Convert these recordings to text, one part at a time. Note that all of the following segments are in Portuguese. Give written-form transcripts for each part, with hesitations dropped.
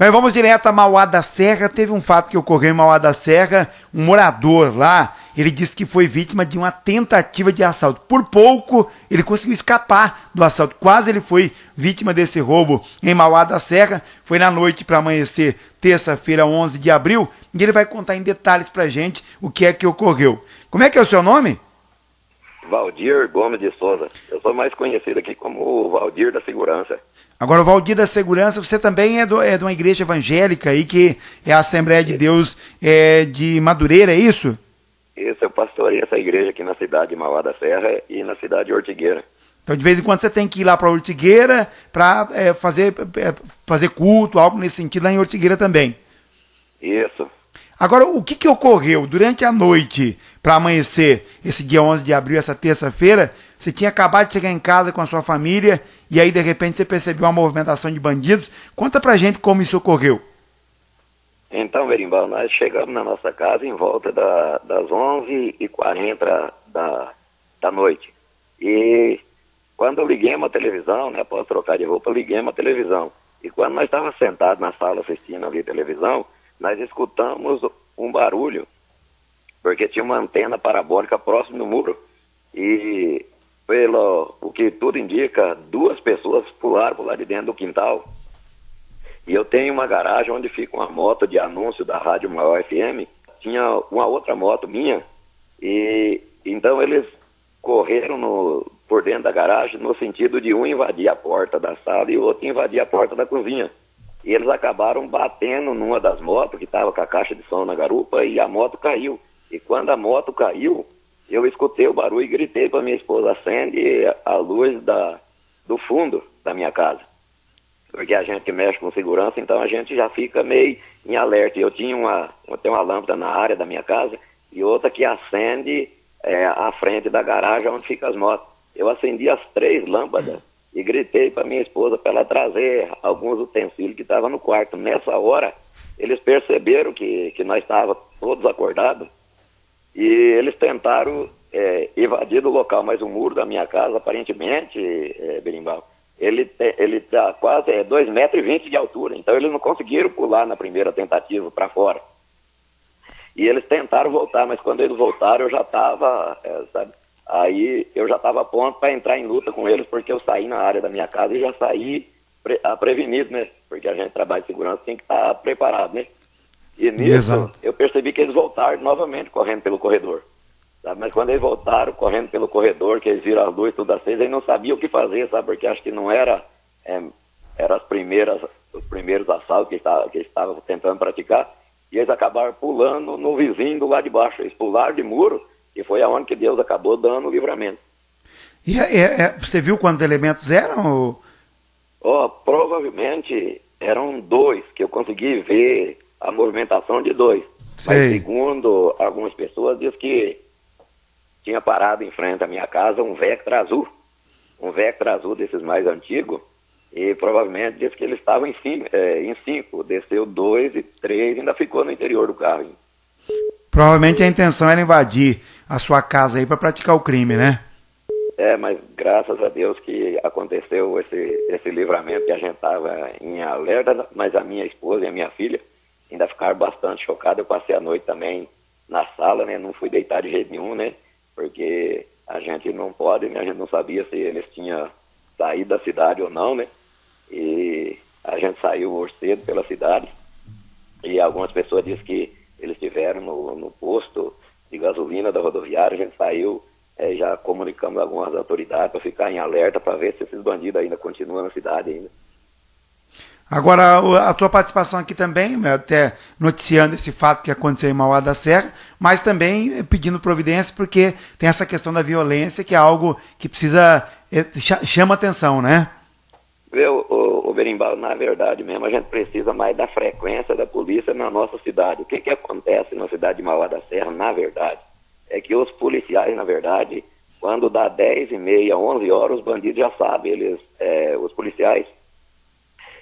Então, vamos direto a Mauá da Serra. Teve um fato que ocorreu em Mauá da Serra. Um morador lá, ele disse que foi vítima de uma tentativa de assalto. Por pouco, ele conseguiu escapar do assalto. Quase ele foi vítima desse roubo em Mauá da Serra. Foi na noite para amanhecer, terça-feira, 11 de abril. E ele vai contar em detalhes pra gente o que é que ocorreu. Como é que é o seu nome? Valdir Gomes de Souza. Eu sou mais conhecido aqui como o Valdir da Segurança. Agora, o Valdir da Segurança, você também é de uma igreja evangélica aí, que é a Assembleia de Deus de Madureira, é isso? Isso, eu pastorei essa igreja aqui na cidade de Mauá da Serra e na cidade de Ortigueira. Então, de vez em quando, você tem que ir lá para Ortigueira para fazer culto, algo nesse sentido, lá em Ortigueira também. Isso. Agora, o que ocorreu durante a noite para amanhecer, esse dia 11 de abril, essa terça-feira? Você tinha acabado de chegar em casa com a sua família e aí, de repente, você percebeu uma movimentação de bandidos. Conta pra gente como isso ocorreu. Então, Berimbau, nós chegamos na nossa casa em volta das 11h40 da noite. E quando eu liguei uma televisão, né, após trocar de roupa, eu liguei uma televisão. E quando nós estávamos sentados na sala assistindo ali a televisão, nós escutamos um barulho, porque tinha uma antena parabólica próximo do muro. E pelo o que tudo indica, duas pessoas pularam lá de dentro do quintal. E eu tenho uma garagem onde fica uma moto de anúncio da Rádio Maior FM. Tinha uma outra moto minha, e então eles correram por dentro da garagem no sentido de um invadir a porta da sala e o outro invadir a porta da cozinha. E eles acabaram batendo numa das motos que estava com a caixa de som na garupa, e a moto caiu. E quando a moto caiu, eu escutei o barulho e gritei para minha esposa: acende a luz do fundo da minha casa. Porque a gente que mexe com segurança, então a gente já fica meio em alerta. Eu tenho uma lâmpada na área da minha casa e outra que acende à frente da garagem onde ficam as motos. Eu acendi as 3 lâmpadas e gritei para minha esposa para ela trazer alguns utensílios que estavam no quarto. Nessa hora, eles perceberam que nós estávamos todos acordados e eles tentaram invadir do local, mas o muro da minha casa, aparentemente, Berimbau, ele está quase 2,20 metros de altura, então eles não conseguiram pular na primeira tentativa para fora. E eles tentaram voltar, mas quando eles voltaram eu já estava, aí eu já estava pronto para entrar em luta com eles, porque eu saí na área da minha casa e já saí prevenido, né? Porque a gente trabalha de segurança, tem que estar preparado, né? E nisso eu percebi que eles voltaram novamente correndo pelo corredor. Sabe? Mas quando eles voltaram correndo pelo corredor, que eles viram as luzes tudo acesa, eles não sabiam o que fazer, sabe? Porque acho que não era os primeiros assaltos que eles estavam tentando praticar, e eles acabaram pulando no vizinho do lado de baixo. Eles pularam de muro e foi aonde que Deus acabou dando o livramento. E você viu quantos elementos eram? Provavelmente eram 2, que eu consegui ver a movimentação de 2. Sei. Mas segundo algumas pessoas, diz que tinha parado em frente à minha casa um Vectra azul desses mais antigos, e provavelmente diz que eles estavam em 5, desceu 2 e 3, ainda ficou no interior do carro. Provavelmente a intenção era invadir a sua casa aí para praticar o crime, né? Mas graças a Deus que aconteceu esse livramento, que a gente estava em alerta, mas a minha esposa e a minha filha ainda ficaram bastante chocadas. Eu passei a noite também na sala, né? Não fui deitar de jeito nenhum, né? Porque a gente não pode, né? A gente não sabia se eles tinham saído da cidade ou não, né? E a gente saiu hoje cedo pela cidade, e algumas pessoas dizem que eles estiveram no posto de gasolina da rodoviária. A gente saiu, já comunicamos algumas autoridades para ficar em alerta, para ver se esses bandidos ainda continuam na cidade ainda. Agora, a tua participação aqui também, até noticiando esse fato que aconteceu em Mauá da Serra, mas também pedindo providência, porque tem essa questão da violência, que é algo que precisa, chama atenção, né? O Berimbau, na verdade mesmo, a gente precisa mais da frequência da polícia na nossa cidade. O que acontece na cidade de Mauá da Serra, na verdade, é que os policiais, na verdade, quando dá 10h30, 11 horas, os bandidos já sabem, os policiais,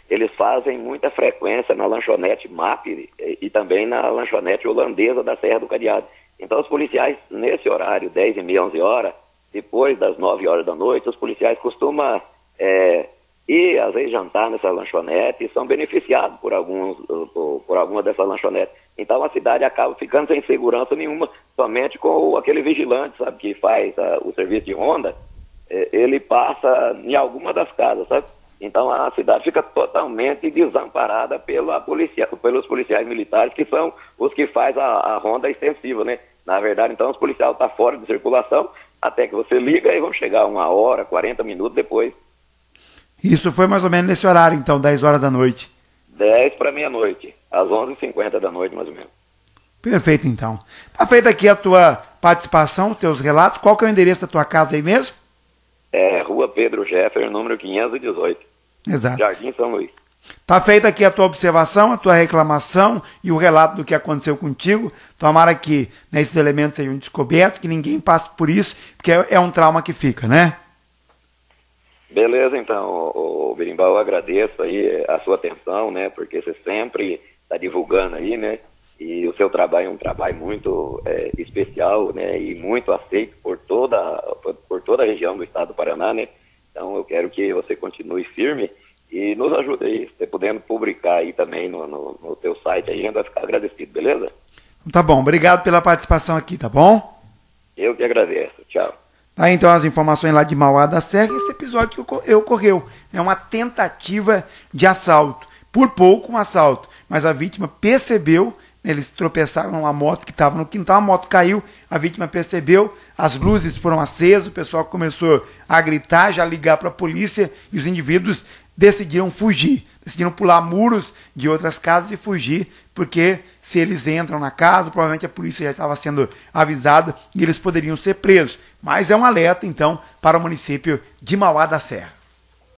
eles fazem muita frequência na lanchonete MAP e também na lanchonete holandesa da Serra do Cadeado. Então os policiais, nesse horário, 10h30, 11 horas, depois das 9 horas da noite, os policiais costumam e às vezes jantar nessa lanchonete e são beneficiados por alguma dessas lanchonetes. Então a cidade acaba ficando sem segurança nenhuma, somente com aquele vigilante, sabe, que faz o serviço de ronda, ele passa em alguma das casas, sabe? Então a cidade fica totalmente desamparada pelos policiais militares, que são os que fazem a ronda extensiva, né? Na verdade, então, os policiais estão fora de circulação, até que você liga e vão chegar 1 hora, 40 minutos depois. Isso foi mais ou menos nesse horário, então, 10 horas da noite. 10 para meia-noite, às 11h50 da noite, mais ou menos. Perfeito, então. Tá feita aqui a tua participação, os teus relatos. Qual que é o endereço da tua casa aí mesmo? Rua Pedro Jeffer, número 518. Exato. Jardim São Luís. Tá feita aqui a tua observação, a tua reclamação e o relato do que aconteceu contigo. Tomara que esses elementos sejam descobertos, que ninguém passe por isso, porque é um trauma que fica, né? Beleza, então, o Berimbau, eu agradeço aí a sua atenção, né? Porque você sempre está divulgando aí, né? E o seu trabalho é um trabalho muito especial, né? E muito aceito por toda a região do estado do Paraná, né? Então eu quero que você continue firme e nos ajude aí, você podendo publicar aí também no teu site aí, a gente vai ficar agradecido, beleza? Tá bom, obrigado pela participação aqui, tá bom? Eu que agradeço, tchau. Tá, então as informações lá de Mauá da Serra, esse episódio que ocorreu, é uma tentativa de assalto, por pouco um assalto, mas a vítima percebeu, eles tropeçaram numa moto que estava no quintal, a moto caiu, a vítima percebeu, as luzes foram acesas, o pessoal começou a gritar, já ligar para a polícia, e os indivíduos decidiram fugir, decidiram pular muros de outras casas e fugir, porque se eles entram na casa, provavelmente a polícia já estava sendo avisada e eles poderiam ser presos. Mas é um alerta, então, para o município de Mauá da Serra.